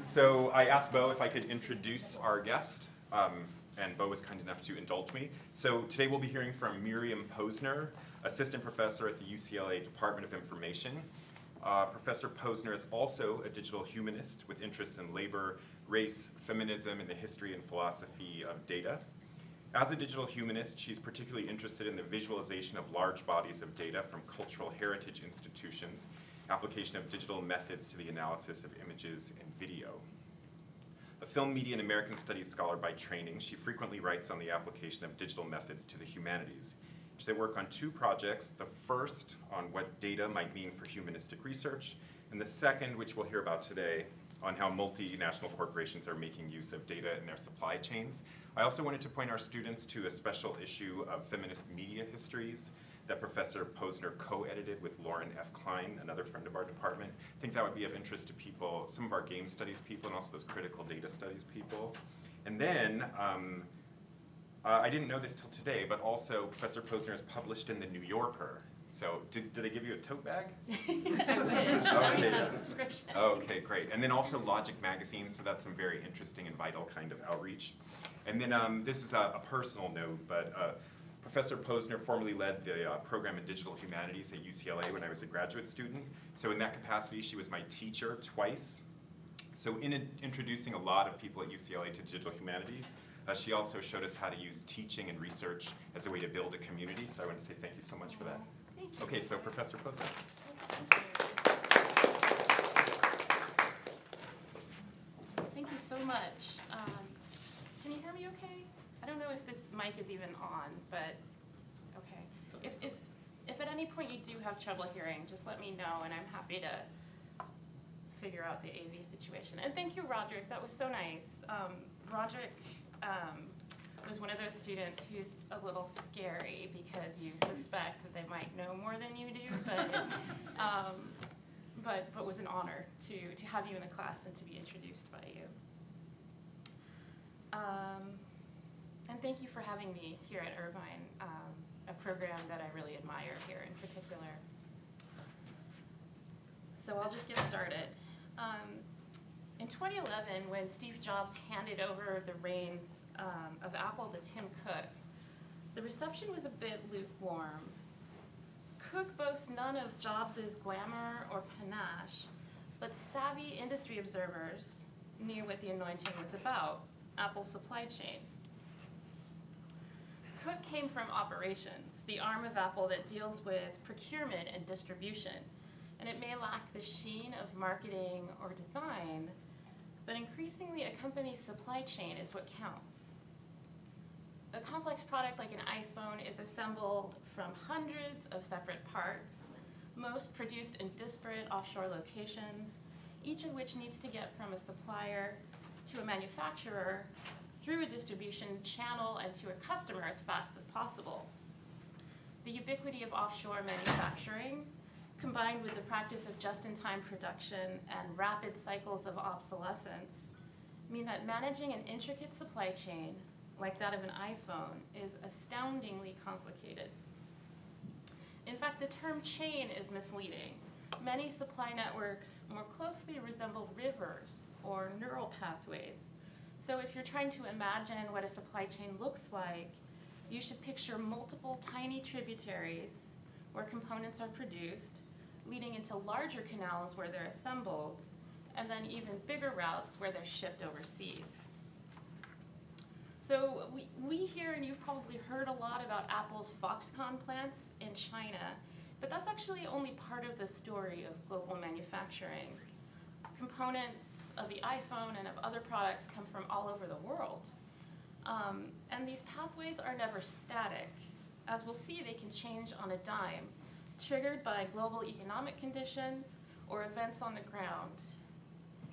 So I asked Bo if I could introduce our guest, and Bo was kind enough to indulge me. So today we'll be hearing from Miriam Posner, assistant professor at the UCLA Department of Information. Professor Posner is also a digital humanist with interests in labor, race, feminism, and the history and philosophy of data. As a digital humanist, she's particularly interested in the visualization of large bodies of data from cultural heritage institutions, application of digital methods to the analysis of images and video. A film, media, and American studies scholar by training, she frequently writes on the application of digital methods to the humanities. She's at work on two projects, the first on what data might mean for humanistic research, and the second, which we'll hear about today, on how multinational corporations are making use of data in their supply chains. I also wanted to point our students to a special issue of Feminist Media Histories that Professor Posner co-edited with Lauren F. Klein, another friend of our department. I think that would be of interest to people, some of our game studies people, and also those critical data studies people. And then, I didn't know this till today, but also Professor Posner is published in the New Yorker. So, did they give you a tote bag? I wish. Okay, Yes. Subscription. Okay, great. And then also Logic Magazine, so that's some very interesting and vital kind of outreach. And then this is a personal note, but Professor Posner formerly led the program in digital humanities at UCLA when I was a graduate student. So in that capacity, she was my teacher twice. So in introducing a lot of people at UCLA to digital humanities, she also showed us how to use teaching and research as a way to build a community. So I want to say thank you so much for that. Thank you. Okay, so Professor Posner. Thank you so much. Can you hear me okay? I don't know if this mic is even on, but okay. If at any point you do have trouble hearing, just let me know, and I'm happy to figure out the AV situation. And thank you, Roderick. That was so nice. Roderick was one of those students who's a little scary because you suspect that they might know more than you do, but was an honor to have you in the class and to be introduced by you. And thank you for having me here at Irvine, a program that I really admire here in particular. So I'll just get started. In 2011, when Steve Jobs handed over the reins of Apple to Tim Cook, the reception was a bit lukewarm. Cook boasts none of Jobs' glamour or panache, but savvy industry observers knew what the anointing was about, Apple's supply chain. Cook came from operations, the arm of Apple that deals with procurement and distribution, and it may lack the sheen of marketing or design, but increasingly a company's supply chain is what counts. A complex product like an iPhone is assembled from hundreds of separate parts, most produced in disparate offshore locations, each of which needs to get from a supplier to a manufacturer through a distribution channel and to a customer as fast as possible. The ubiquity of offshore manufacturing, combined with the practice of just-in-time production and rapid cycles of obsolescence, mean that managing an intricate supply chain, like that of an iPhone, is astoundingly complicated. In fact, the term chain is misleading. Many supply networks more closely resemble rivers or neural pathways. So if you're trying to imagine what a supply chain looks like, you should picture multiple tiny tributaries where components are produced, leading into larger canals where they're assembled, and then even bigger routes where they're shipped overseas. So we hear, and you've probably heard a lot about Apple's Foxconn plants in China, but that's actually only part of the story of global manufacturing. Components of the iPhone and of other products come from all over the world. And these pathways are never static. As we'll see, they can change on a dime, triggered by global economic conditions or events on the ground.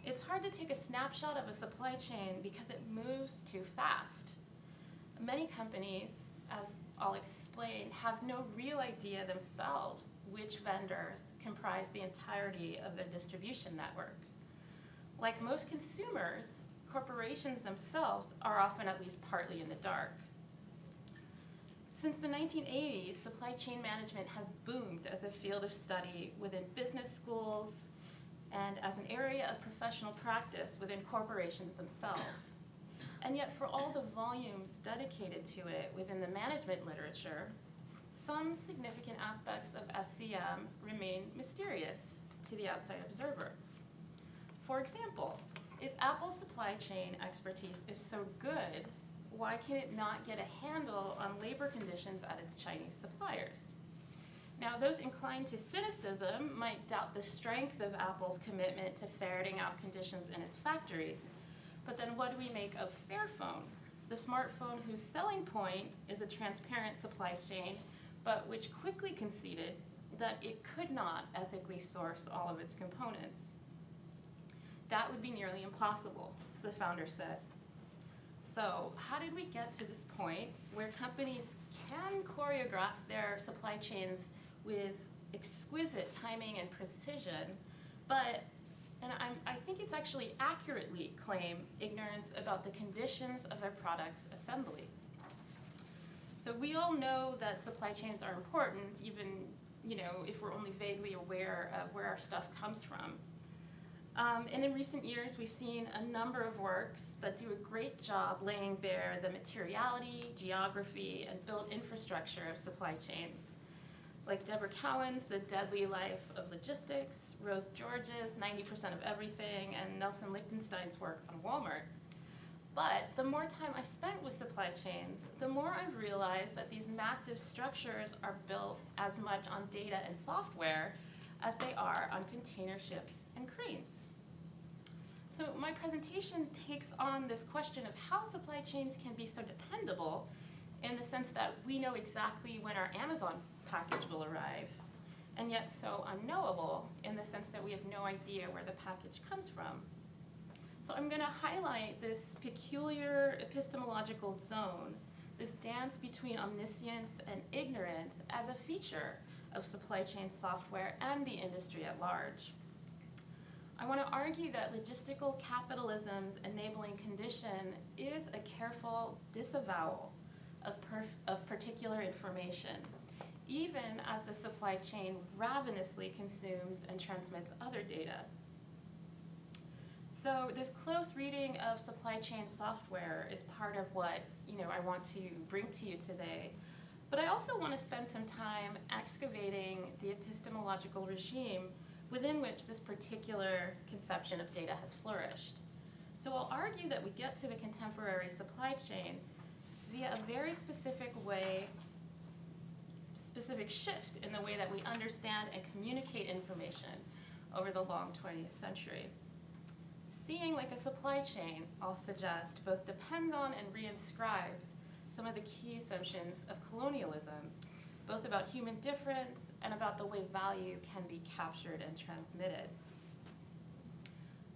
It's hard to take a snapshot of a supply chain because it moves too fast. Many companies, as I'll explain, have no real idea themselves which vendors comprise the entirety of their distribution network. Like most consumers, corporations themselves are often at least partly in the dark. Since the 1980s, supply chain management has boomed as a field of study within business schools and as an area of professional practice within corporations themselves. And yet for all the volumes dedicated to it within the management literature, some significant aspects of SCM remain mysterious to the outside observer. For example, if Apple's supply chain expertise is so good, why can it not get a handle on labor conditions at its Chinese suppliers? Now, those inclined to cynicism might doubt the strength of Apple's commitment to ferreting out conditions in its factories. But then what do we make of Fairphone, the smartphone whose selling point is a transparent supply chain, but which quickly conceded that it could not ethically source all of its components? That would be nearly impossible, the founder said. So how did we get to this point where companies can choreograph their supply chains with exquisite timing and precision, but, and I think it's actually accurately claim ignorance about the conditions of their product's assembly? So we all know that supply chains are important, even if we're only vaguely aware of where our stuff comes from. And in recent years, we've seen a number of works that do a great job laying bare the materiality, geography, and built infrastructure of supply chains, like Deborah Cowan's The Deadly Life of Logistics, Rose George's 90% of Everything, and Nelson Lichtenstein's work on Walmart. But the more time I spent with supply chains, the more I've realized that these massive structures are built as much on data and software as they are on container ships and cranes. So my presentation takes on this question of how supply chains can be so dependable in the sense that we know exactly when our Amazon package will arrive, and yet so unknowable in the sense that we have no idea where the package comes from. So I'm going to highlight this peculiar epistemological zone, this dance between omniscience and ignorance as a feature of supply chain software and the industry at large. I want to argue that logistical capitalism's enabling condition is a careful disavowal of particular information, even as the supply chain ravenously consumes and transmits other data. So this close reading of supply chain software is part of what I want to bring to you today. But I also want to spend some time excavating the epistemological regime within which this particular conception of data has flourished. So I'll argue that we get to the contemporary supply chain via a very specific shift in the way that we understand and communicate information over the long 20th century. Seeing like a supply chain, I'll suggest, both depends on and reinscribes some of the key assumptions of colonialism, both about human difference and about the way value can be captured and transmitted.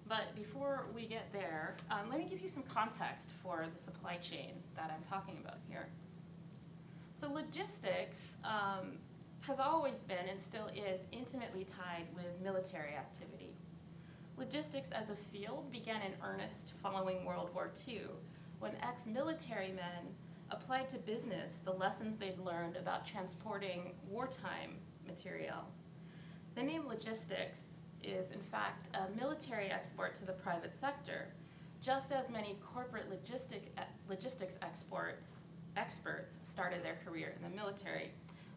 But before we get there, let me give you some context for the supply chain that I'm talking about here. So logistics has always been and still is intimately tied with military activity. Logistics as a field began in earnest following World War II, when ex-military men applied to business the lessons they'd learned about transporting wartime material. The name logistics is, in fact, a military export to the private sector, just as many corporate logistics experts started their career in the military.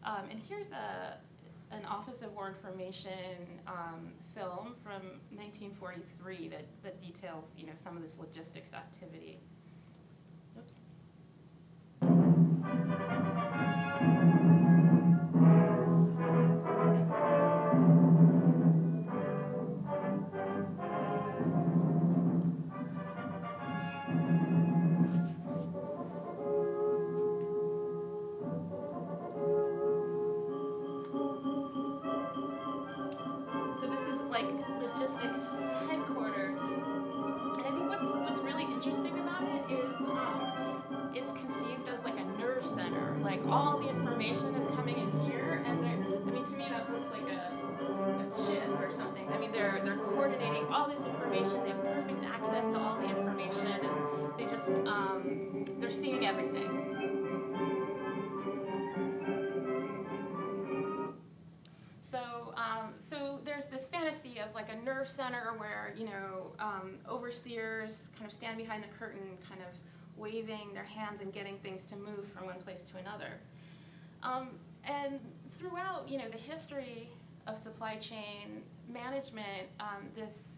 And here's an Office of War Information film from 1943 that details some of this logistics activity. Oops. So this is like logistics headquarters. And I think what's really interesting about it is it's conceived as like a nerve center. Like all the information is coming in here, and to me that looks like a chip or something. They're coordinating all this information. They have perfect access to all the information, and they just they're seeing everything. So there's this fantasy of like a nerve center where, you know, overseers kind of stand behind the curtain, kind of waving their hands and getting things to move from one place to another. And throughout, you know, the history of supply chain management, this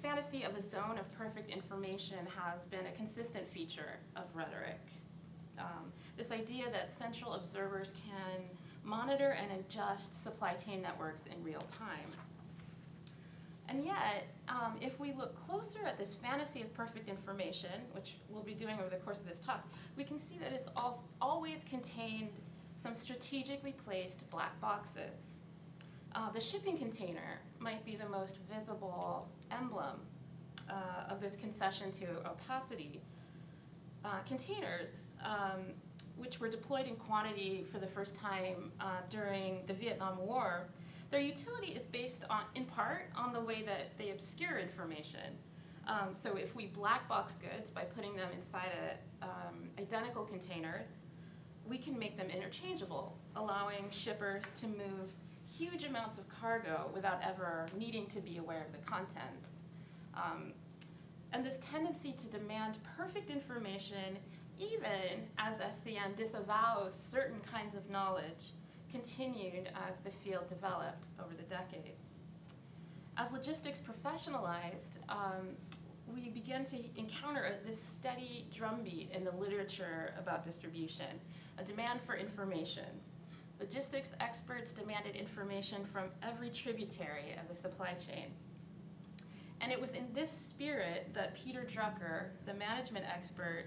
fantasy of a zone of perfect information has been a consistent feature of rhetoric. This idea that central observers can monitor and adjust supply chain networks in real time. And yet, if we look closer at this fantasy of perfect information, which we'll be doing over the course of this talk, we can see that it's always contained some strategically placed black boxes. The shipping container might be the most visible emblem of this concession to opacity. Containers, which were deployed in quantity for the first time during the Vietnam War, their utility is based on, in part, on the way that they obscure information. So if we black box goods by putting them inside identical containers, we can make them interchangeable, allowing shippers to move huge amounts of cargo without ever needing to be aware of the contents. And this tendency to demand perfect information, even as SCM disavows certain kinds of knowledge, continued as the field developed over the decades. As logistics professionalized, we began to encounter this steady drumbeat in the literature about distribution, a demand for information. Logistics experts demanded information from every tributary of the supply chain. And it was in this spirit that Peter Drucker, the management expert,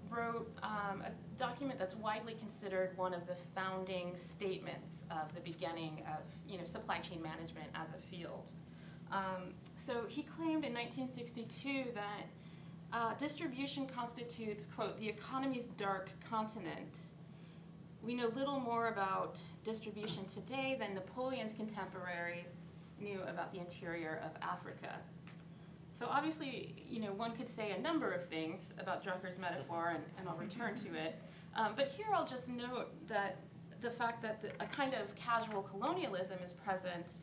wrote a document that's widely considered one of the founding statements of the beginning of, you know, supply chain management as a field. So he claimed in 1962 that distribution constitutes, quote, the economy's dark continent. We know little more about distribution today than Napoleon's contemporaries knew about the interior of Africa. So obviously, you know, one could say a number of things about Drucker's metaphor, and I'll return to it. But here I'll just note that the fact that a kind of casual colonialism is present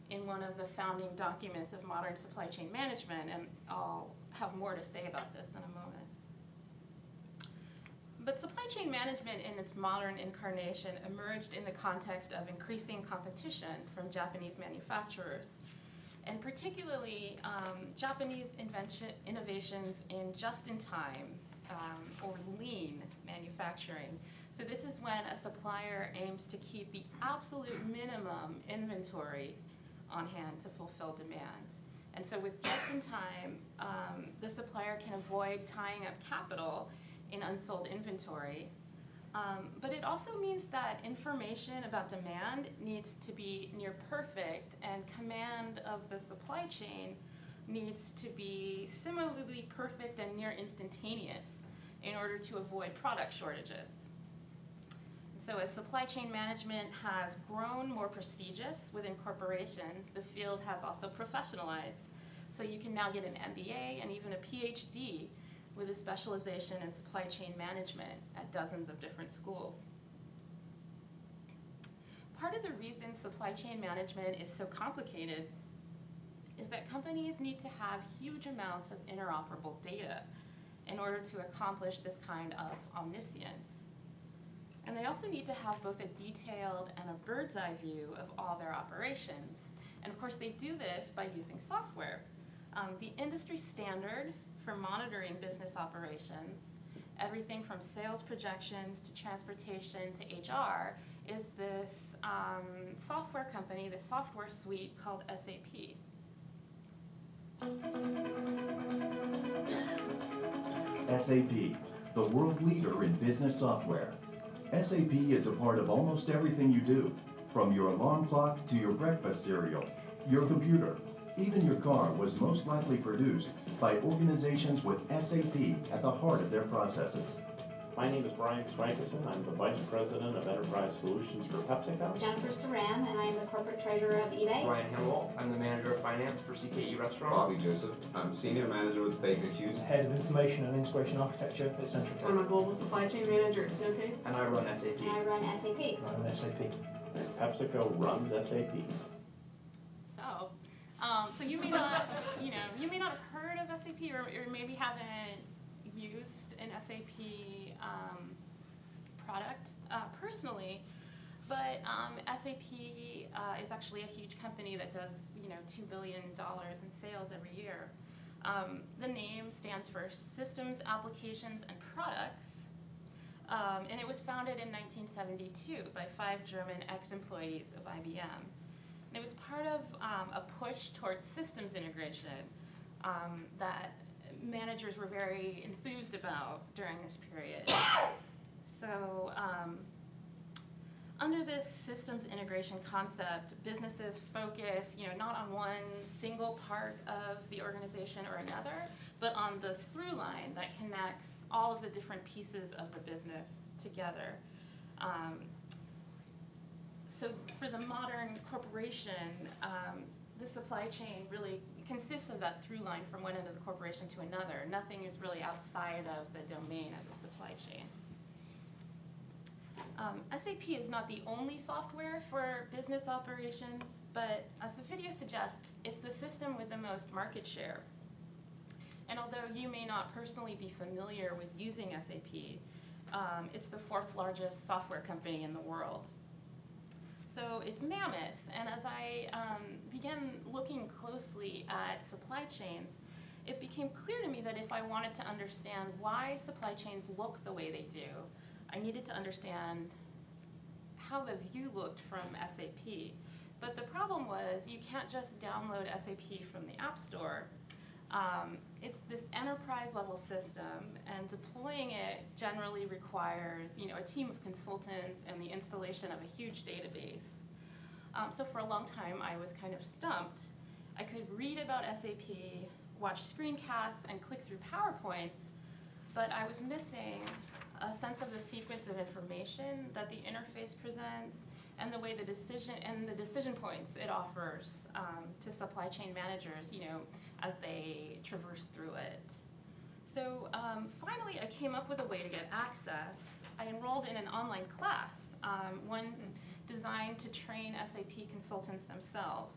in one of the founding documents of modern supply chain management, and I'll have more to say about this in a moment. But supply chain management in its modern incarnation emerged in the context of increasing competition from Japanese manufacturers, and particularly Japanese innovations in just-in-time or lean manufacturing. So this is when a supplier aims to keep the absolute minimum inventory on hand to fulfill demand. And so with just-in-time, the supplier can avoid tying up capital in unsold inventory. But it also means that information about demand needs to be near perfect, and command of the supply chain needs to be similarly perfect and near instantaneous in order to avoid product shortages. So as supply chain management has grown more prestigious within corporations, the field has also professionalized. So you can now get an MBA and even a PhD with a specialization in supply chain management at dozens of different schools. Part of the reason supply chain management is so complicated is that companies need to have huge amounts of interoperable data in order to accomplish this kind of omniscience. And they also need to have both a detailed and a bird's eye view of all their operations. And of course, they do this by using software. The industry standard for monitoring business operations, everything from sales projections to transportation to HR, is this software company, this software suite called SAP. SAP, the world leader in business software. SAP is a part of almost everything you do, from your alarm clock to your breakfast cereal, your computer. Even your car was most likely produced by organizations with SAP at the heart of their processes. My name is Brian Swankerson. I'm the Vice President of Enterprise Solutions for PepsiCo. Jennifer Saran, and I am the Corporate Treasurer of eBay. Ryan Hemwell, I'm the Manager of Finance for CKE Restaurants. Bobby Joseph, I'm Senior Manager with Baker Hughes. Head of Information and Integration Architecture at Central. I'm a Global Supply Chain Manager at Stemcase. And I run SAP. And I run SAP. I run SAP. And PepsiCo runs SAP. So you may not, you may not have heard of SAP, or maybe haven't used an SAP product personally, but SAP is actually a huge company that does, $2 billion in sales every year. The name stands for Systems, Applications, and Products, and it was founded in 1972 by 5 German ex-employees of IBM. And it was part of a push towards systems integration that managers were very enthused about during this period. So under this systems integration concept, businesses focus, not on one single part of the organization or another, but on the through line that connects all of the different pieces of the business together. So for the modern corporation, the supply chain really consists of that through line from one end of the corporation to another. Nothing is really outside of the domain of the supply chain. SAP is not the only software for business operations, but as the video suggests, it's the system with the most market share. And although you may not personally be familiar with using SAP, it's the 4th largest software company in the world. So it's mammoth, and as I began looking closely at supply chains, it became clear to me that if I wanted to understand why supply chains look the way they do, I needed to understand how the view looked from SAP. But the problem was you can't just download SAP from the App Store. It's this enterprise level system, and deploying it generally requires a team of consultants and the installation of a huge database. So for a long time I was kind of stumped. I could read about SAP, watch screencasts, and click through PowerPoints, but I was missing a sense of the sequence of information that the interface presents and the way the decision points it offers to supply chain managers, as they traverse through it. So finally, I came up with a way to get access. I enrolled in an online class, one designed to train SAP consultants themselves.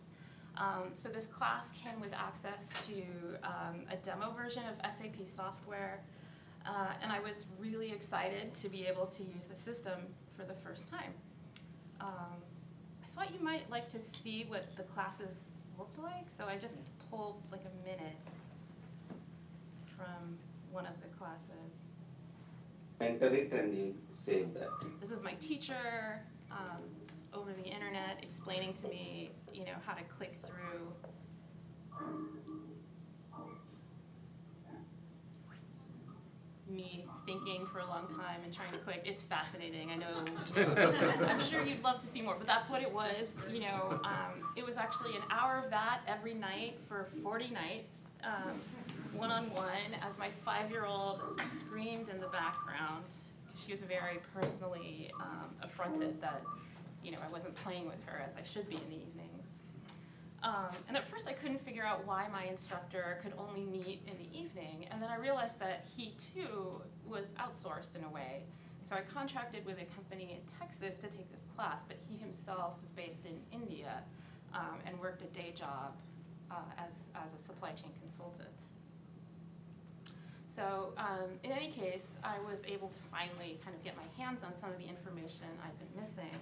So this class came with access to a demo version of SAP software, and I was really excited to be able to use the system for the first time. I thought you might like to see what the classes looked like, so I just pulled like a minute from one of the classes. Enter it and you save that. This is my teacher over the internet explaining to me, how to click through. Me thinking for a long time and trying to click. It's fascinating. I know. I'm sure you'd love to see more, but that's what it was. It was actually an hour of that every night for 40 nights, one-on-one, as my 5-year-old screamed in the background because she was very personally affronted that I wasn't playing with her as I should be in the evenings. And at first I couldn't figure out why my instructor could only meet in the evening, and then I realized that he too was outsourced in a way. So I contracted with a company in Texas to take this class, but he himself was based in India and worked a day job as a supply chain consultant. So in any case, I was able to finally kind of get my hands on some of the information I've been missing.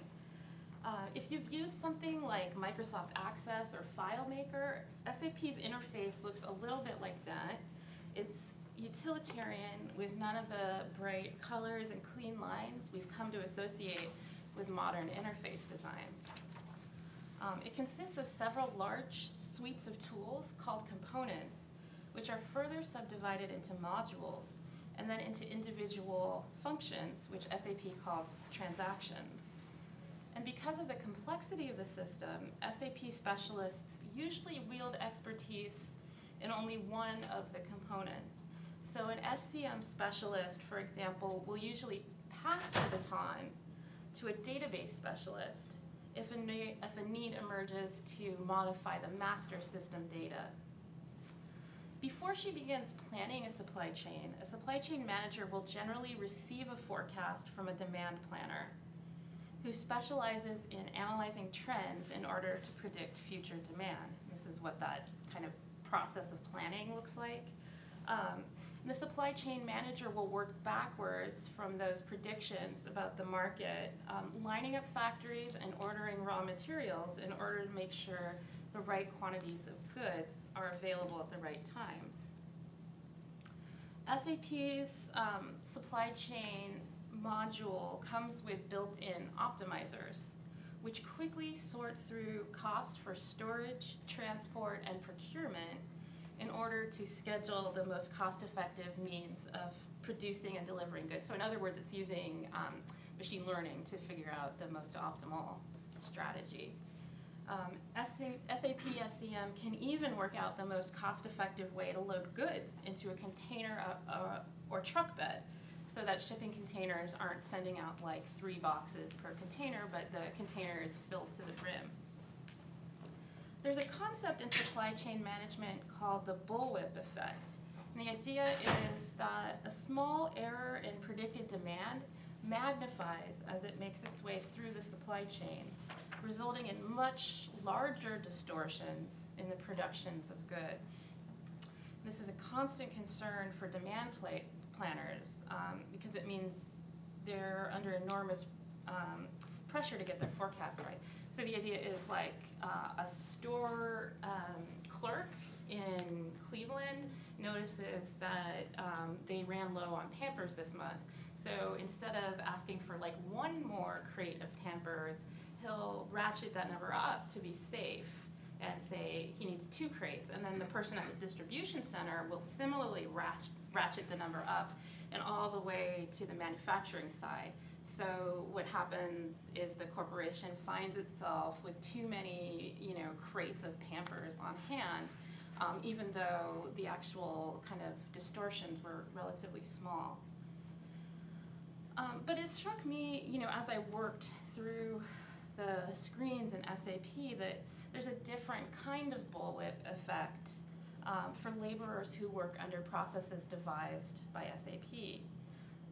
If you've used something like Microsoft Access or FileMaker, SAP's interface looks a little bit like that. It's utilitarian with none of the bright colors and clean lines we've come to associate with modern interface design. It consists of several large suites of tools called components, which are further subdivided into modules and then into individual functions, which SAP calls transactions. And because of the complexity of the system, SAP specialists usually wield expertise in only one of the components. So an SCM specialist, for example, will usually pass the baton to a database specialist if a need emerges to modify the master system data. Before she begins planning a supply chain manager will generally receive a forecast from a demand planner who specializes in analyzing trends in order to predict future demand. This is what that kind of process of planning looks like. The supply chain manager will work backwards from those predictions about the market, lining up factories and ordering raw materials in order to make sure the right quantities of goods are available at the right times. SAP's supply chain module comes with built-in optimizers, which quickly sort through cost for storage, transport, and procurement in order to schedule the most cost-effective means of producing and delivering goods. So in other words, it's using machine learning to figure out the most optimal strategy. SAP SCM can even work out the most cost-effective way to load goods into a container or truck bed so that shipping containers aren't sending out like 3 boxes per container, but the container is filled to the brim. There's a concept in supply chain management called the bullwhip effect. And the idea is that a small error in predicted demand magnifies as it makes its way through the supply chain, resulting in much larger distortions in the productions of goods. This is a constant concern for demand planners because it means they're under enormous pressure to get their forecasts right. So the idea is like a store clerk in Cleveland notices that they ran low on Pampers this month. So instead of asking for like 1 more crate of Pampers, he'll ratchet that number up to be safe and say he needs 2 crates. And then the person at the distribution center will similarly ratchet the number up and all the way to the manufacturing side. So what happens is the corporation finds itself with too many, crates of Pampers on hand, even though the actual kind of distortions were relatively small. But it struck me, as I worked through the screens in SAP that there's a different kind of bullwhip effect for laborers who work under processes devised by SAP.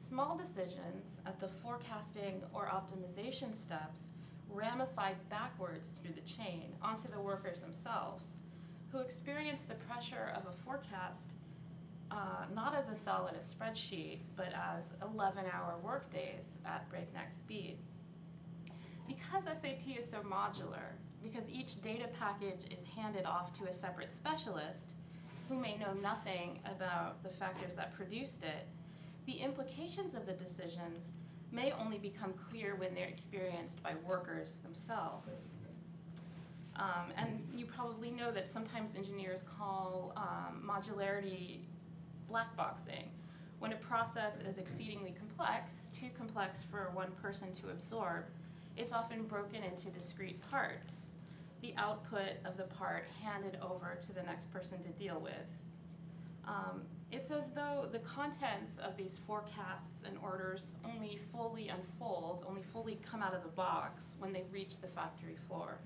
Small decisions at the forecasting or optimization steps ramified backwards through the chain onto the workers themselves, who experience the pressure of a forecast not as a cell in a spreadsheet, but as 11-hour workdays at breakneck speed. Because SAP is so modular, because each data package is handed off to a separate specialist who may know nothing about the factors that produced it, the implications of the decisions may only become clear when they're experienced by workers themselves. And you probably know that sometimes engineers call modularity black boxing. When a process is exceedingly complex, too complex for one person to absorb, it's often broken into discrete parts, the output of the part handed over to the next person to deal with. It's as though the contents of these forecasts and orders only fully unfold, only fully come out of the box when they reach the factory floor.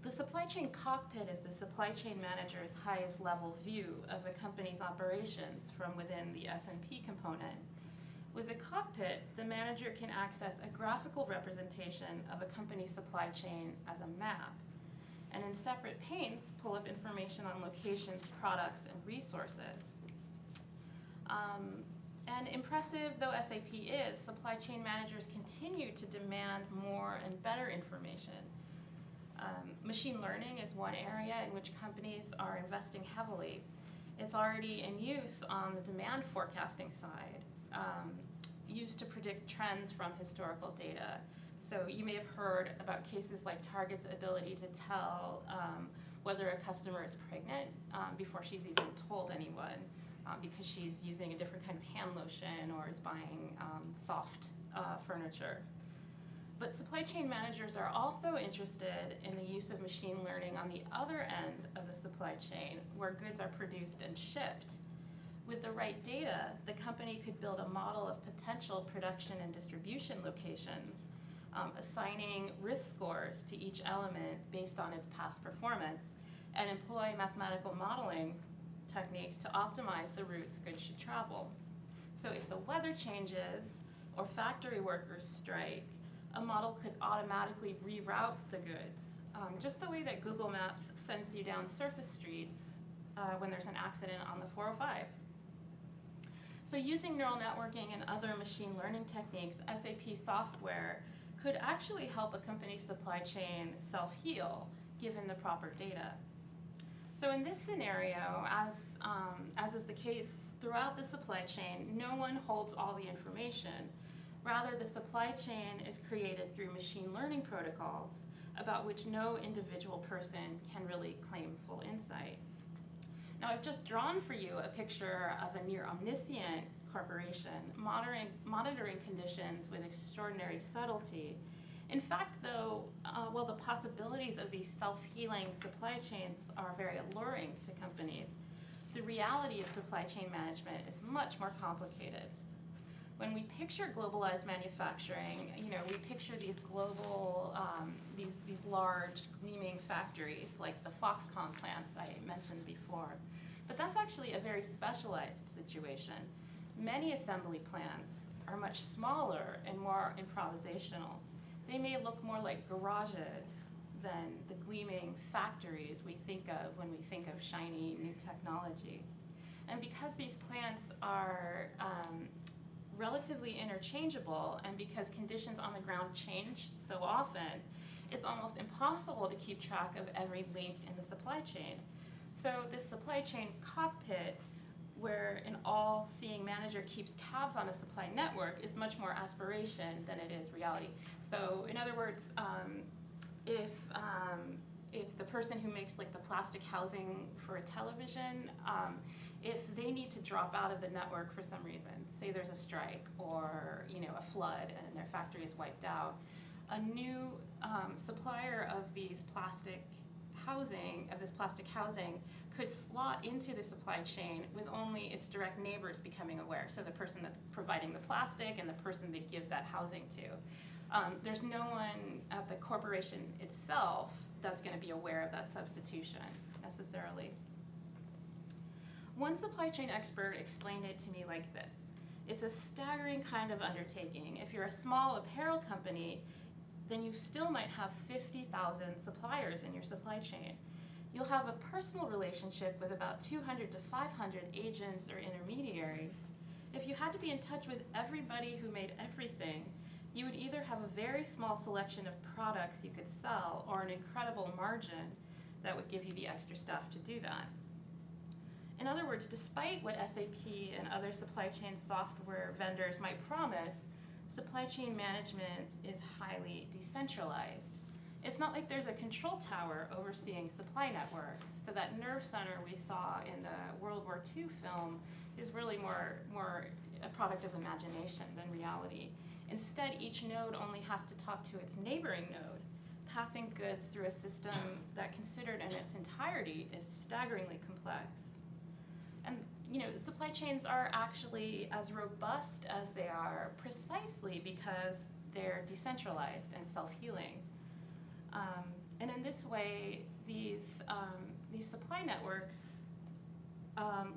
The supply chain cockpit is the supply chain manager's highest level view of a company's operations from within the S&P component. With the cockpit, the manager can access a graphical representation of a company's supply chain as a map, and in separate panes, pull up information on locations, products, and resources. And impressive though SAP is, supply chain managers continue to demand more and better information. Machine learning is one area in which companies are investing heavily. It's already in use on the demand forecasting side, used to predict trends from historical data. So you may have heard about cases like Target's ability to tell whether a customer is pregnant before she's even told anyone, because she's using a different kind of hand lotion or is buying soft furniture. But supply chain managers are also interested in the use of machine learning on the other end of the supply chain, where goods are produced and shipped. With the right data, the company could build a model of potential production and distribution locations, assigning risk scores to each element based on its past performance, and employ mathematical modeling techniques to optimize the routes goods should travel. So if the weather changes or factory workers strike, a model could automatically reroute the goods, just the way that Google Maps sends you down surface streets when there's an accident on the 405. So using neural networking and other machine learning techniques, SAP software could actually help a company's supply chain self-heal given the proper data. So in this scenario, as is the case throughout the supply chain, no one holds all the information. Rather, the supply chain is created through machine learning protocols about which no individual person can really claim full insight. Now, I've just drawn for you a picture of a near omniscient corporation monitoring conditions with extraordinary subtlety. In fact, though, while the possibilities of these self-healing supply chains are very alluring to companies, the reality of supply chain management is much more complicated. When we picture globalized manufacturing, we picture these global, these large gleaming factories like the Foxconn plants I mentioned before. But that's actually a very specialized situation. Many assembly plants are much smaller and more improvisational. They may look more like garages than the gleaming factories we think of when we think of shiny new technology. And because these plants are relatively interchangeable, and because conditions on the ground change so often, it's almost impossible to keep track of every link in the supply chain. So this supply chain cockpit, where an all-seeing manager keeps tabs on a supply network, is much more aspiration than it is reality. So in other words, if the person who makes like the plastic housing for a television, if they need to drop out of the network for some reason, say there's a strike or a flood and their factory is wiped out, a new supplier of this plastic housing could slot into the supply chain with only its direct neighbors becoming aware. So the person that's providing the plastic and the person they give that housing to. There's no one at the corporation itself that's going to be aware of that substitution necessarily. One supply chain expert explained it to me like this. It's a staggering kind of undertaking. If you're a small apparel company, then you still might have 50,000 suppliers in your supply chain. You'll have a personal relationship with about 200 to 500 agents or intermediaries. If you had to be in touch with everybody who made everything, you would either have a very small selection of products you could sell or an incredible margin that would give you the extra staff to do that. In other words, despite what SAP and other supply chain software vendors might promise, supply chain management is highly decentralized. It's not like there's a control tower overseeing supply networks. So that nerve center we saw in the World War II film is really more a product of imagination than reality. Instead, each node only has to talk to its neighboring node, passing goods through a system that, considered in its entirety, is staggeringly complex. And supply chains are actually as robust as they are precisely because they're decentralized and self-healing. And in this way, these supply networks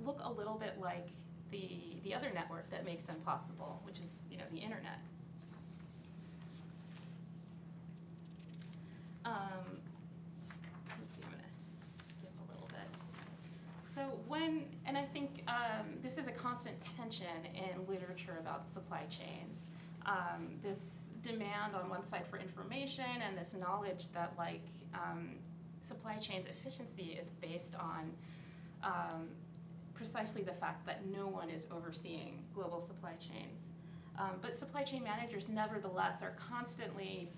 look a little bit like the other network that makes them possible, which is the internet. Let's see, I'm going to skip a little bit. So and I think this is a constant tension in literature about supply chains. This demand on one side for information and this knowledge that supply chains efficiency is based on precisely the fact that no one is overseeing global supply chains. But supply chain managers, nevertheless, are constantly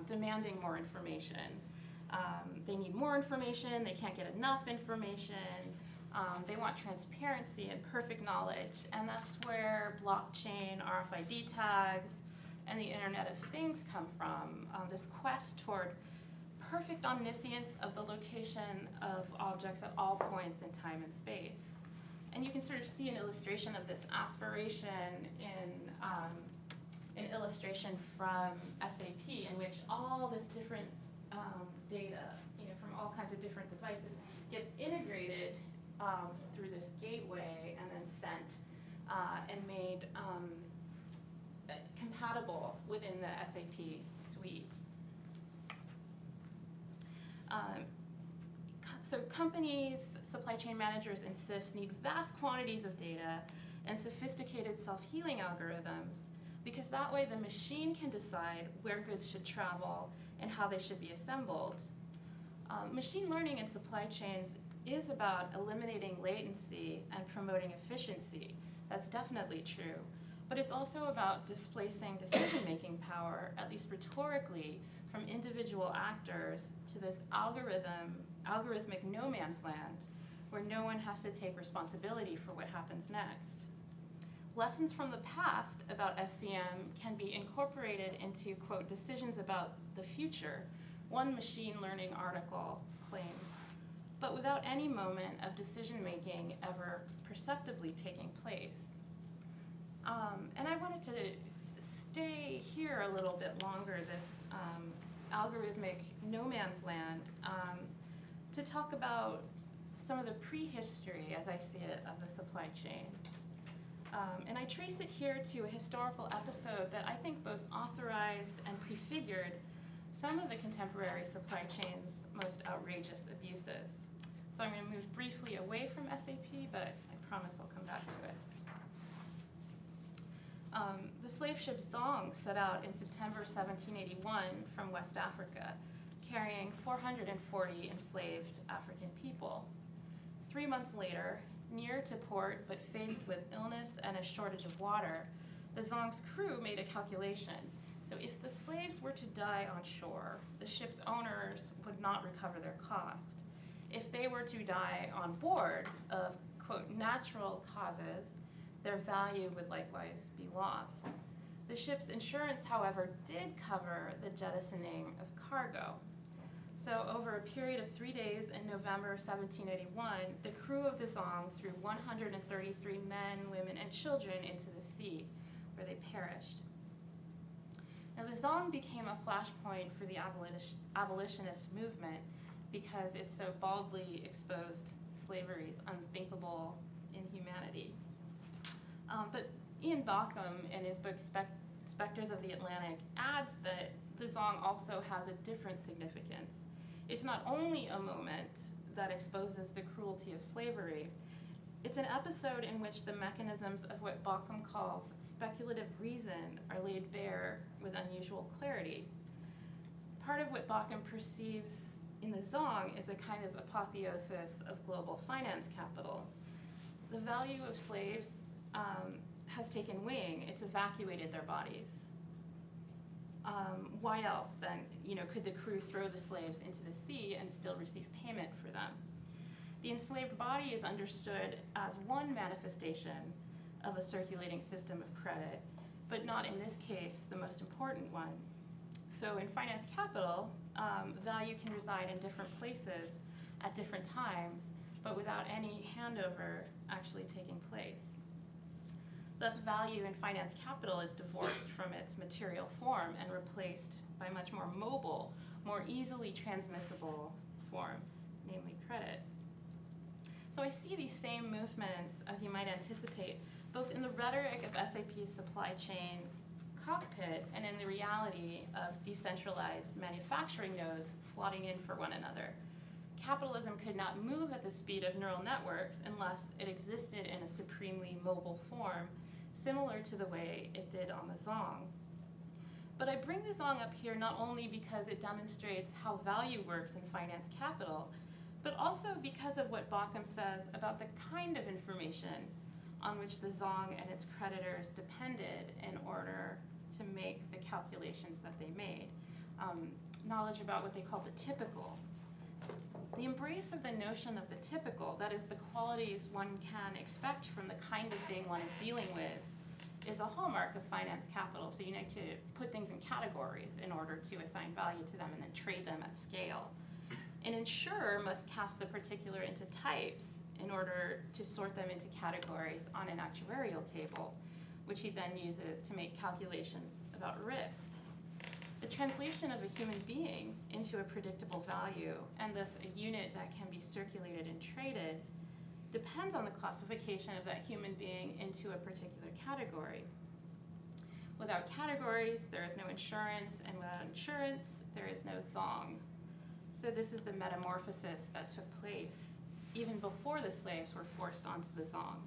demanding more information. They need more information, they can't get enough information, they want transparency and perfect knowledge, and that's where blockchain, RFID tags, and the Internet of Things come from, this quest toward perfect omniscience of the location of objects at all points in time and space. And you can sort of see an illustration of this aspiration in an illustration from SAP, in which all this different data, from all kinds of different devices gets integrated through this gateway and then sent and made compatible within the SAP suite. So companies, supply chain managers insist need vast quantities of data and sophisticated self-healing algorithms, because that way the machine can decide where goods should travel and how they should be assembled. Machine learning in supply chains is about eliminating latency and promoting efficiency. That's definitely true. But it's also about displacing decision-making power, at least rhetorically, from individual actors to this algorithmic no man's land, where no one has to take responsibility for what happens next. Lessons from the past about SCM can be incorporated into, quote, decisions about the future, one machine learning article claims, but without any moment of decision-making ever perceptibly taking place. And I wanted to stay here a little bit longer, this algorithmic no man's land, to talk about some of the prehistory, as I see it, of the supply chain. And I trace it here to a historical episode that I think both authorized and prefigured some of the contemporary supply chain's most outrageous abuses. So I'm going to move briefly away from SAP, but I promise I'll come back to it. The slave ship Zong set out in September 1781 from West Africa, carrying 440 enslaved African people. 3 months later, near to port but faced with illness and a shortage of water, the Zong's crew made a calculation. So if the slaves were to die on shore, the ship's owners would not recover their cost. If they were to die on board of, quote, natural causes, their value would likewise be lost. The ship's insurance, however, did cover the jettisoning of cargo. So over a period of 3 days in November 1781, the crew of the Zong threw 133 men, women, and children into the sea, where they perished. Now the Zong became a flashpoint for the abolitionist movement because it so baldly exposed slavery's unthinkable inhumanity. But Ian Bauckham, in his book Spectres of the Atlantic, adds that the Zong also has a different significance. It's not only a moment that exposes the cruelty of slavery, it's an episode in which the mechanisms of what Bauckham calls speculative reason are laid bare with unusual clarity. Part of what Bauckham perceives in the Zong is a kind of apotheosis of global finance capital. The value of slaves has taken wing. It's evacuated their bodies. Why else then, could the crew throw the slaves into the sea and still receive payment for them? The enslaved body is understood as one manifestation of a circulating system of credit, but not in this case the most important one. So in finance capital, value can reside in different places at different times, but without any handover actually taking place. Thus, value in finance capital is divorced from its material form and replaced by much more mobile, more easily transmissible forms, namely credit. So I see these same movements, as you might anticipate, both in the rhetoric of SAP's supply chain cockpit and in the reality of decentralized manufacturing nodes slotting in for one another. Capitalism could not move at the speed of neural networks unless it existed in a supremely mobile form, similar to the way it did on the Zong. But I bring the Zong up here not only because it demonstrates how value works in finance capital, but also because of what Bauckham says about the kind of information on which the Zong and its creditors depended in order to make the calculations that they made. Knowledge about what they call the typical. The embrace of the notion of the typical, that is, the qualities one can expect from the kind of thing one is dealing with, is a hallmark of finance capital. So you need to put things in categories in order to assign value to them and then trade them at scale. An insurer must cast the particular into types in order to sort them into categories on an actuarial table, which he then uses to make calculations about risk. The translation of a human being into a predictable value, and thus a unit that can be circulated and traded, depends on the classification of that human being into a particular category. Without categories, there is no insurance, and without insurance, there is no zong. So this is the metamorphosis that took place even before the slaves were forced onto the zong,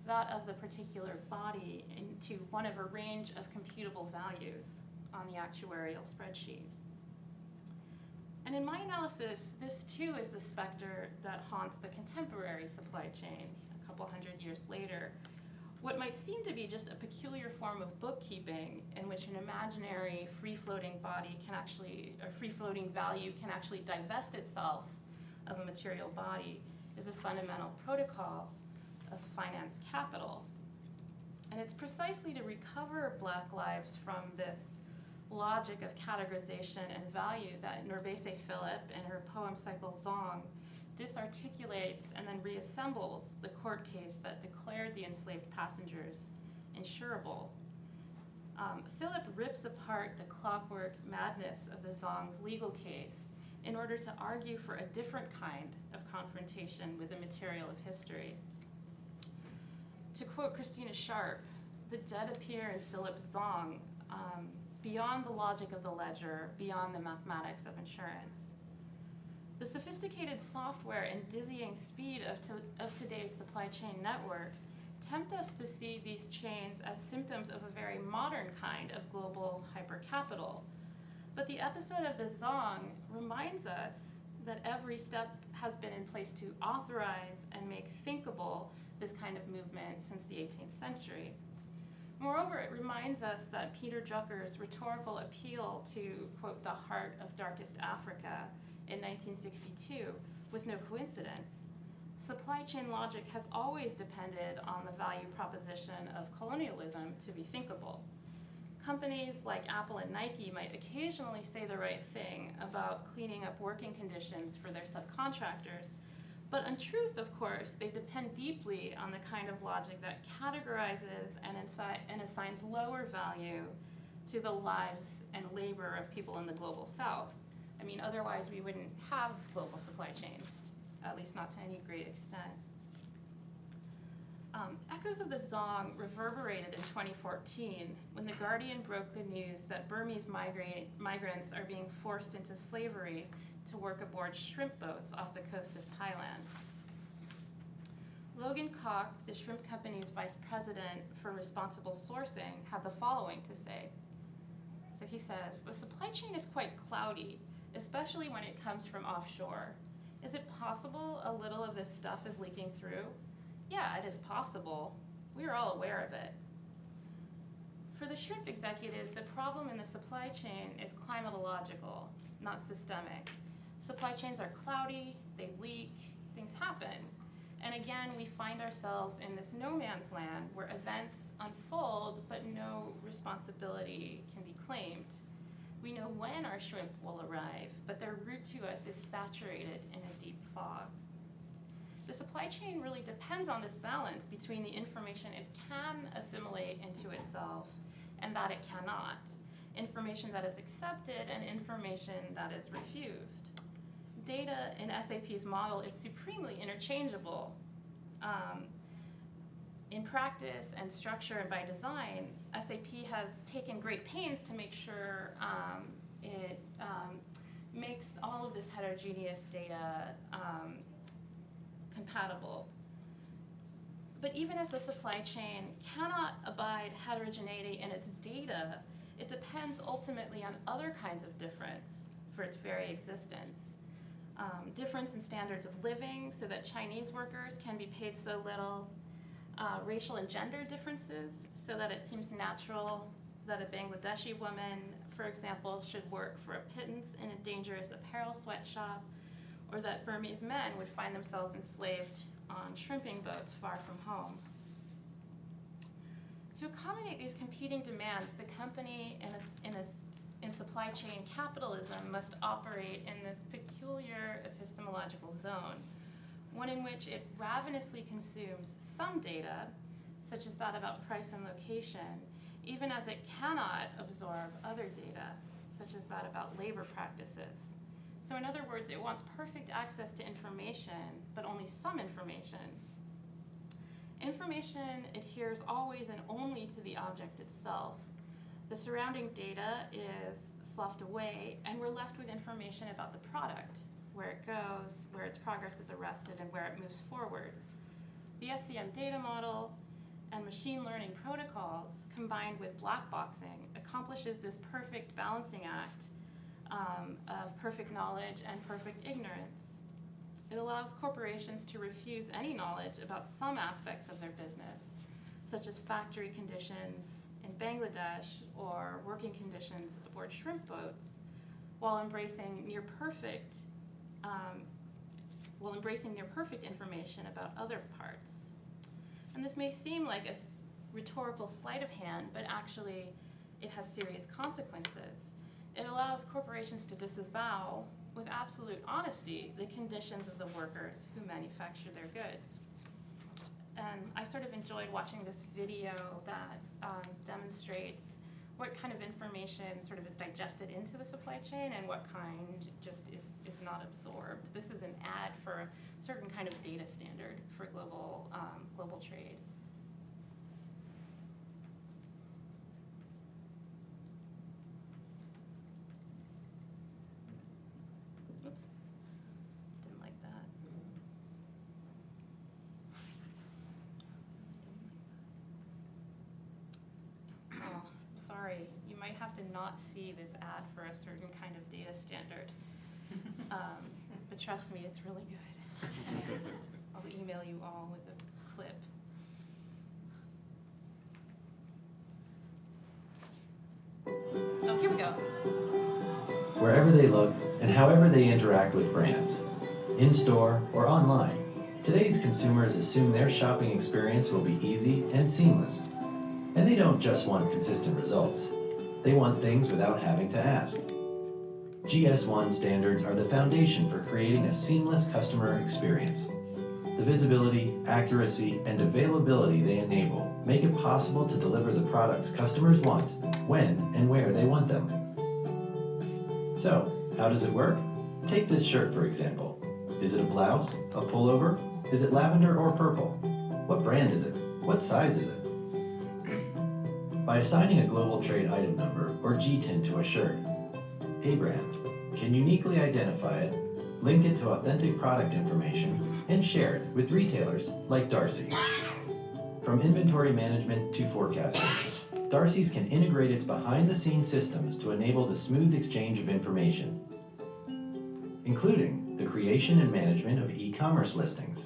that of the particular body into one of a range of computable values on the actuarial spreadsheet. And in my analysis, this too is the specter that haunts the contemporary supply chain a couple hundred years later. What might seem to be just a peculiar form of bookkeeping in which an imaginary free-floating body can actually, a free-floating value can actually divest itself of a material body is a fundamental protocol of finance capital. And it's precisely to recover Black lives from this logic of categorization and value that Norbese Philip, in her poem cycle Zong, disarticulates and then reassembles the court case that declared the enslaved passengers insurable. Philip rips apart the clockwork madness of the Zong's legal case in order to argue for a different kind of confrontation with the material of history. To quote Christina Sharp, the dead appear in Philip's Zong beyond the logic of the ledger, beyond the mathematics of insurance. The sophisticated software and dizzying speed of today's supply chain networks tempt us to see these chains as symptoms of a very modern kind of global hypercapital. But the episode of the Zong reminds us that every step has been in place to authorize and make thinkable this kind of movement since the 18th century. Moreover, it reminds us that Peter Drucker's rhetorical appeal to, quote, the heart of darkest Africa in 1962 was no coincidence. Supply chain logic has always depended on the value proposition of colonialism to be thinkable. Companies like Apple and Nike might occasionally say the right thing about cleaning up working conditions for their subcontractors, but in truth, of course, they depend deeply on the kind of logic that categorizes and assigns lower value to the lives and labor of people in the global South. I mean, otherwise we wouldn't have global supply chains, at least not to any great extent. Echoes of the Zong reverberated in 2014 when The Guardian broke the news that Burmese migrants are being forced into slavery to work aboard shrimp boats off the coast of Thailand. Logan Koch, the shrimp company's vice president for responsible sourcing, had the following to say. So he says, the supply chain is quite cloudy, especially when it comes from offshore. Is it possible a little of this stuff is leaking through? Yeah, it is possible. We are all aware of it. For the shrimp executives, the problem in the supply chain is climatological, not systemic. Supply chains are cloudy, they leak, things happen. And again, we find ourselves in this no man's land where events unfold, but no responsibility can be claimed. We know when our shrimp will arrive, but their route to us is saturated in a deep fog. The supply chain really depends on this balance between the information it can assimilate into itself and that it cannot, information that is accepted and information that is refused. Data in SAP's model is supremely interchangeable. In practice and structure and by design, SAP has taken great pains to make sure it makes all of this heterogeneous data compatible. But even as the supply chain cannot abide heterogeneity in its data, it depends ultimately on other kinds of difference for its very existence. Difference in standards of living so that Chinese workers can be paid so little, racial and gender differences so that it seems natural that a Bangladeshi woman, for example, should work for a pittance in a dangerous apparel sweatshop, or that Burmese men would find themselves enslaved on shrimping boats far from home. To accommodate these competing demands, the company in supply chain capitalism must operate in this peculiar epistemological zone, one in which it ravenously consumes some data, such as that about price and location, even as it cannot absorb other data, such as that about labor practices. So in other words, it wants perfect access to information, but only some information. Information adheres always and only to the object itself. The surrounding data is sloughed away, and we're left with information about the product, where it goes, where its progress is arrested, and where it moves forward. The SCM data model and machine learning protocols, combined with black boxing, accomplishes this perfect balancing act of perfect knowledge and perfect ignorance. It allows corporations to refuse any knowledge about some aspects of their business, such as factory conditions in Bangladesh or working conditions aboard shrimp boats, while embracing near perfect information about other parts. And this may seem like a rhetorical sleight of hand, but actually it has serious consequences. It allows corporations to disavow, with absolute honesty, the conditions of the workers who manufacture their goods. And I sort of enjoyed watching this video that demonstrates what kind of information sort of is digested into the supply chain and what kind just is not absorbed. This is an ad for a certain kind of data standard for global trade. Oops, didn't like that. Oh, sorry, you might have to not see this ad for a certain kind of data standard. But trust me, it's really good. I'll email you all with a clip. Oh, here we go. Wherever they look and however they interact with brands, in-store or online, today's consumers assume their shopping experience will be easy and seamless. And they don't just want consistent results. They want things without having to ask. GS1 standards are the foundation for creating a seamless customer experience. The visibility, accuracy, and availability they enable make it possible to deliver the products customers want, when and where they want them. So, how does it work? Take this shirt, for example. Is it a blouse, a pullover? Is it lavender or purple? What brand is it? What size is it? By assigning a global trade item number, or GTIN, to a shirt, a brand can uniquely identify it, link it to authentic product information, and share it with retailers like Darcy. From inventory management to forecasting, Darcy's can integrate its behind-the-scenes systems to enable the smooth exchange of information, including the creation and management of e-commerce listings.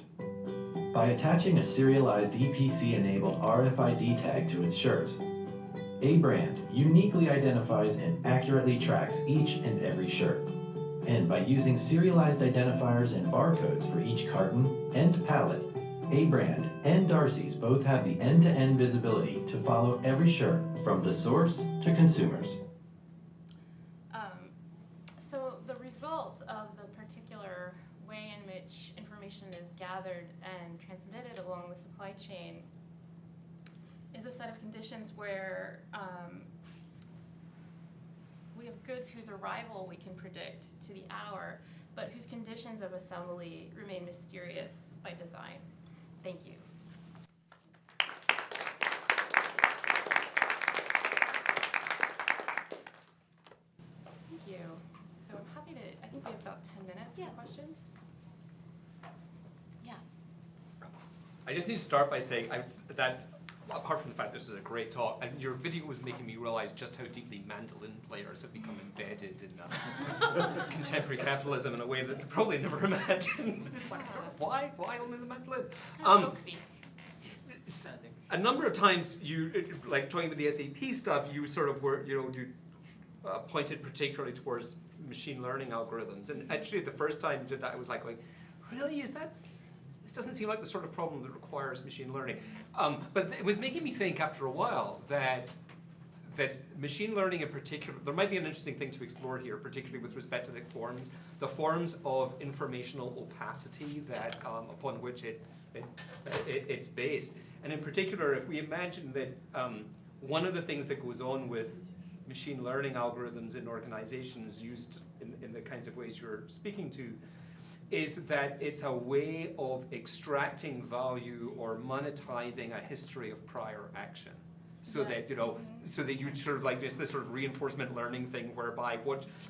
By attaching a serialized EPC-enabled RFID tag to its shirts, a brand uniquely identifies and accurately tracks each and every shirt. And by using serialized identifiers and barcodes for each carton and pallet, a brand and Darcy's both have the end-to-end visibility to follow every shirt from the source to consumers. So the result of the particular way in which information is gathered and transmitted along the supply chain is a set of conditions where we have goods whose arrival we can predict to the hour, but whose conditions of assembly remain mysterious by design. Thank you. Thank you. So I'm happy to, I think we have about 10 minutes for questions. Yeah. I just need to start by saying that apart from the fact this is a great talk, and your video was making me realize just how deeply mandolin players have become embedded in contemporary capitalism in a way that you probably never imagined. It's like, why only the mandolin? Kind of folksy. A number of times you, like talking about the SAP stuff, you sort of were, you pointed particularly towards machine learning algorithms. And actually the first time you did that, I was like going, really, is that? This doesn't seem like the sort of problem that requires machine learning. But it was making me think after a while that machine learning in particular, there might be an interesting thing to explore here, particularly with respect to the forms of informational opacity that upon which it's based. And in particular, if we imagine that one of the things that goes on with machine learning algorithms in organizations used in the kinds of ways you're speaking to, is that it's a way of extracting value or monetizing a history of prior action. So that, so that you sort of like this sort of reinforcement learning thing whereby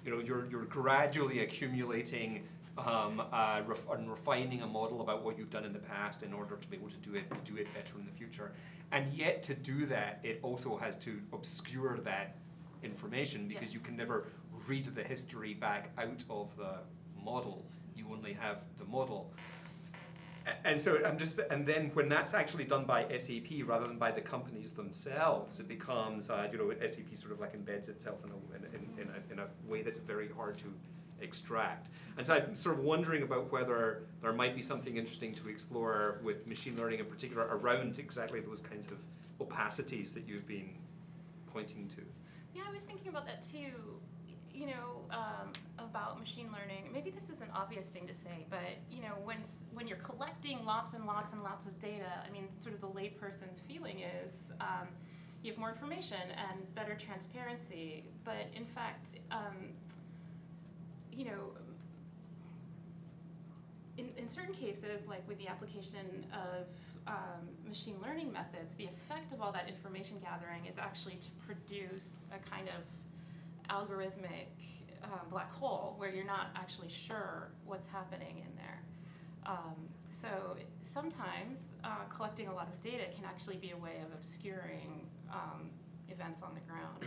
you're gradually accumulating and refining a model about what you've done in the past in order to be able to do it better in the future. And yet to do that, it also has to obscure that information because you can never read the history back out of the model. You only have the model. And so and then when that's actually done by SAP rather than by the companies themselves, it becomes, SAP sort of like embeds itself in a way that's very hard to extract. And so I'm sort of wondering about whether there might be something interesting to explore with machine learning in particular around exactly those kinds of opacities that you've been pointing to. Yeah, I was thinking about that too. About machine learning. Maybe this is an obvious thing to say, but when you're collecting lots and lots and lots of data, I mean, sort of the layperson's feeling is you have more information and better transparency. But in fact, in certain cases, like with the application of machine learning methods, the effect of all that information gathering is actually to produce a kind of algorithmic black hole where you're not actually sure what's happening in there. So sometimes collecting a lot of data can actually be a way of obscuring events on the ground.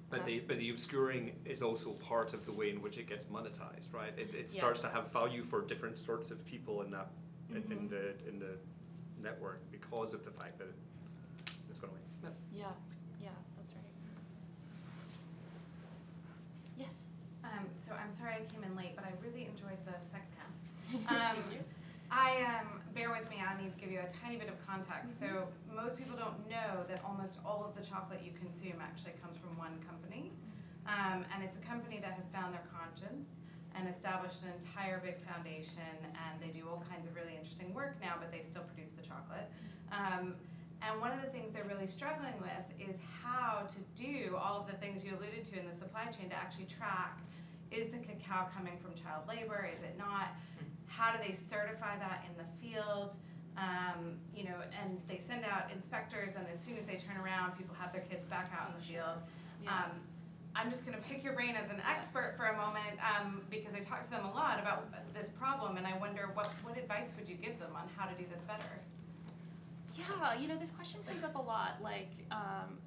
But the obscuring is also part of the way in which it gets monetized, right? It starts to have value for different sorts of people in that in the network because of the fact that it's going away. Yeah, that's right. Yes. So I'm sorry I came in late, but I really enjoyed the second half. Thank you. Bear with me, I need to give you a tiny bit of context. So most people don't know that almost all of the chocolate you consume actually comes from one company. And it's a company that has found their conscience and established an entire big foundation, and they do all kinds of really interesting work now, but they still produce the chocolate. And one of the things they're really struggling with is how to do all of the things you alluded to in the supply chain to actually track, is the cacao coming from child labor, is it not? How do they certify that in the field? And they send out inspectors, and as soon as they turn around, people have their kids back out in the field. Yeah. I'm just going to pick your brain as an expert for a moment because I talk to them a lot about this problem, and I wonder what advice would you give them on how to do this better? Yeah, this question comes up a lot. Like,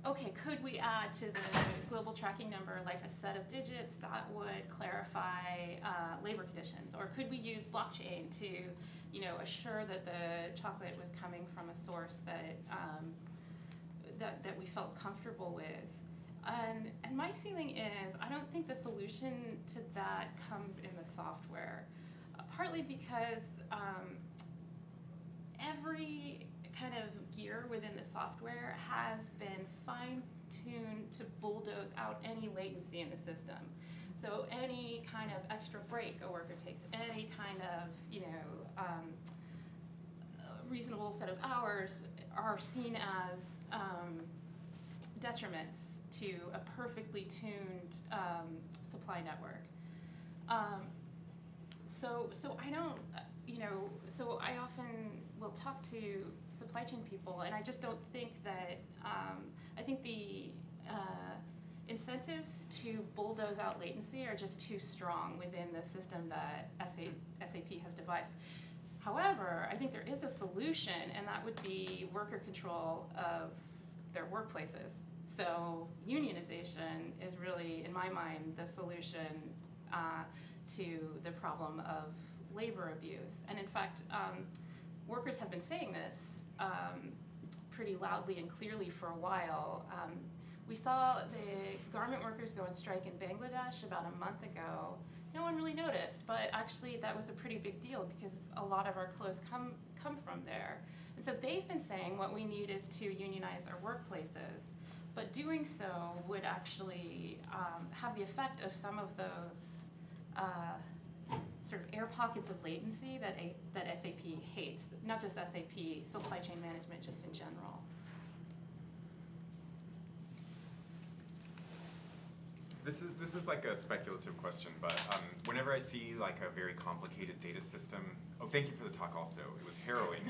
okay, could we add to the global tracking number like a set of digits that would clarify labor conditions, or could we use blockchain to, assure that the chocolate was coming from a source that that we felt comfortable with? And my feeling is, I don't think the solution to that comes in the software, partly because every kind of gear within the software has been fine-tuned to bulldoze out any latency in the system. So any kind of extra break a worker takes, any kind of reasonable set of hours are seen as detriments to a perfectly tuned supply network. So I don't, so I often will talk to supply chain people, and I just don't think that, I think the incentives to bulldoze out latency are just too strong within the system that SAP has devised. However, I think there is a solution, and that would be worker control of their workplaces. So unionization is really, in my mind, the solution to the problem of labor abuse. And in fact, workers have been saying this pretty loudly and clearly for a while. We saw the garment workers go on strike in Bangladesh about a month ago no one really noticed, but actually that was a pretty big deal because a lot of our clothes come from there. And so they've been saying what we need is to unionize our workplaces, but doing so would actually have the effect of some of those sort of air pockets of latency that SAP hates, not just SAP, supply chain management just in general. This is like a speculative question, but whenever I see like a very complicated data system, oh, thank you for the talk also, it was harrowing.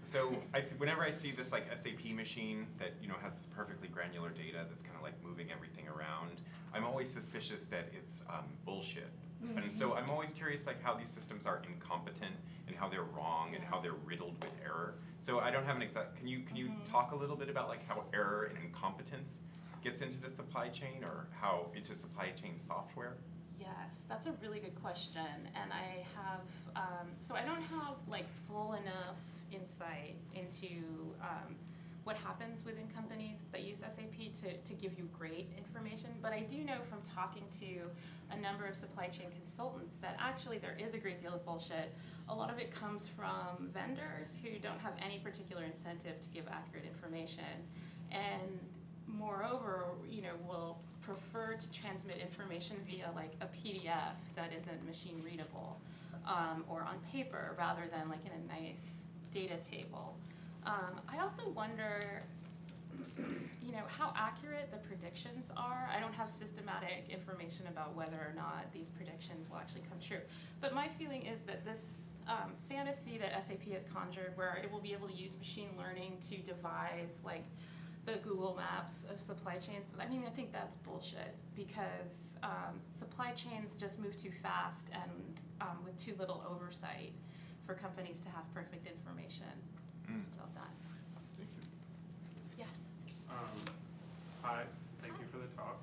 So whenever I see this like SAP machine that has this perfectly granular data that's kind of like moving everything around, I'm always suspicious that it's bullshit. And so I'm always curious like how these systems are incompetent and how they're wrong and how they're riddled with error. So I don't have an exact, can you talk a little bit about like how error and incompetence gets into the supply chain or how into supply chain software? Yes, that's a really good question. And I have, so I don't have like full enough insight into what happens within companies that use SAP to give you great information, but I do know from talking to a number of supply chain consultants that actually there is a great deal of bullshit. A lot of it comes from vendors who don't have any particular incentive to give accurate information, and moreover, will prefer to transmit information via like a PDF that isn't machine readable or on paper rather than like in a nice data table. I also wonder, how accurate the predictions are. I don't have systematic information about whether or not these predictions will actually come true. But my feeling is that this fantasy that SAP has conjured, where it will be able to use machine learning to devise like the Google Maps of supply chains, I think that's bullshit because supply chains just move too fast and with too little oversight for companies to have perfect information about that. Thank you. Yes. Hi, thank you for the talk.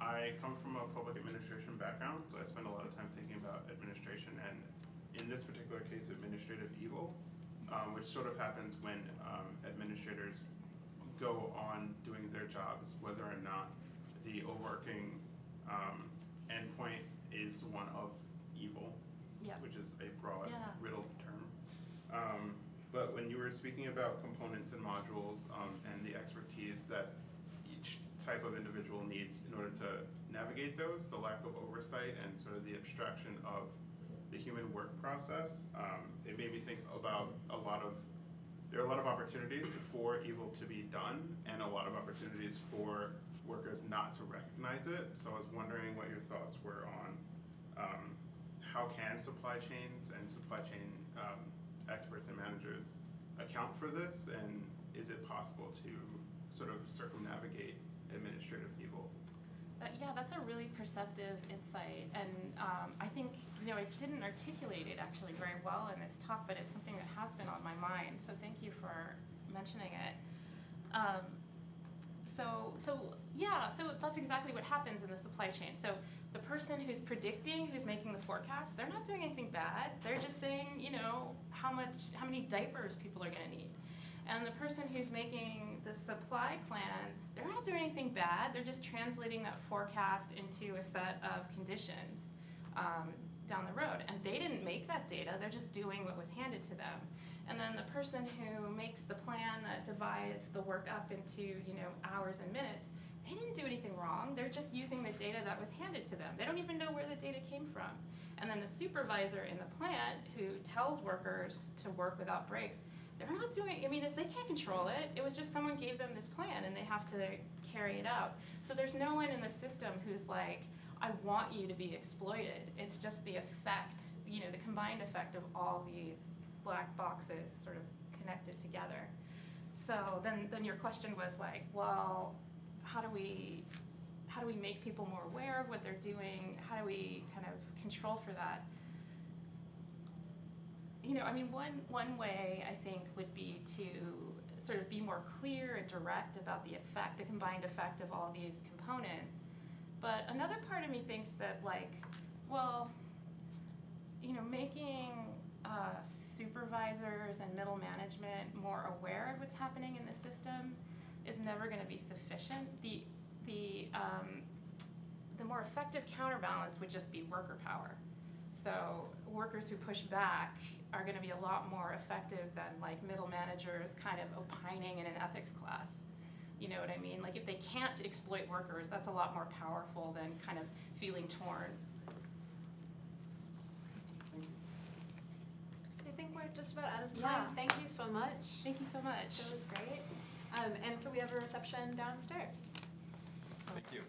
I come from a public administration background, so I spend a lot of time thinking about administration and, in this particular case, administrative evil, which sort of happens when administrators go on doing their jobs, whether or not the overarching endpoint is one of evil, which is a broad, riddled term. But when you were speaking about components and modules and the expertise that each type of individual needs in order to navigate those, the lack of oversight and sort of the abstraction of the human work process, it made me think about there are a lot of opportunities for evil to be done and a lot of opportunities for workers not to recognize it. So I was wondering what your thoughts were on how can supply chains and supply chain experts and managers account for this, and is it possible to sort of circumnavigate administrative evil? Yeah, that's a really perceptive insight, and I think I didn't articulate it actually very well in this talk, but it's something that has been on my mind. So thank you for mentioning it. So that's exactly what happens in the supply chain. So the person who's predicting, who's making the forecast, they're not doing anything bad. They're just saying, how many diapers people are going to need. And the person who's making the supply plan, they're not doing anything bad. They're just translating that forecast into a set of conditions down the road. And they didn't make that data. They're just doing what was handed to them. And then the person who makes the plan that divides the work up into hours and minutes, they didn't do anything wrong. They're just using the data that was handed to them. They don't even know where the data came from. And then the supervisor in the plant who tells workers to work without breaks, they're not doing, they can't control it. It was just someone gave them this plan and they have to carry it out. So there's no one in the system who's like, I want you to be exploited. It's just the effect, the combined effect of all these black boxes sort of connected together. So then your question was like, well, how do we make people more aware of what they're doing? How do we kind of control for that? One way I think would be to sort of be more clear and direct about the combined effect of all these components. But another part of me thinks that making supervisors and middle management more aware of what's happening in the system is never going to be sufficient. The the more effective counterbalance would just be worker power. So workers who push back are going to be a lot more effective than like middle managers kind of opining in an ethics class. You know what I mean? Like if they can't exploit workers, that's a lot more powerful than kind of feeling torn. So I think we're just about out of time. Yeah. Thank you so much. Thank you so much. That was great. And so we have a reception downstairs. Thank you.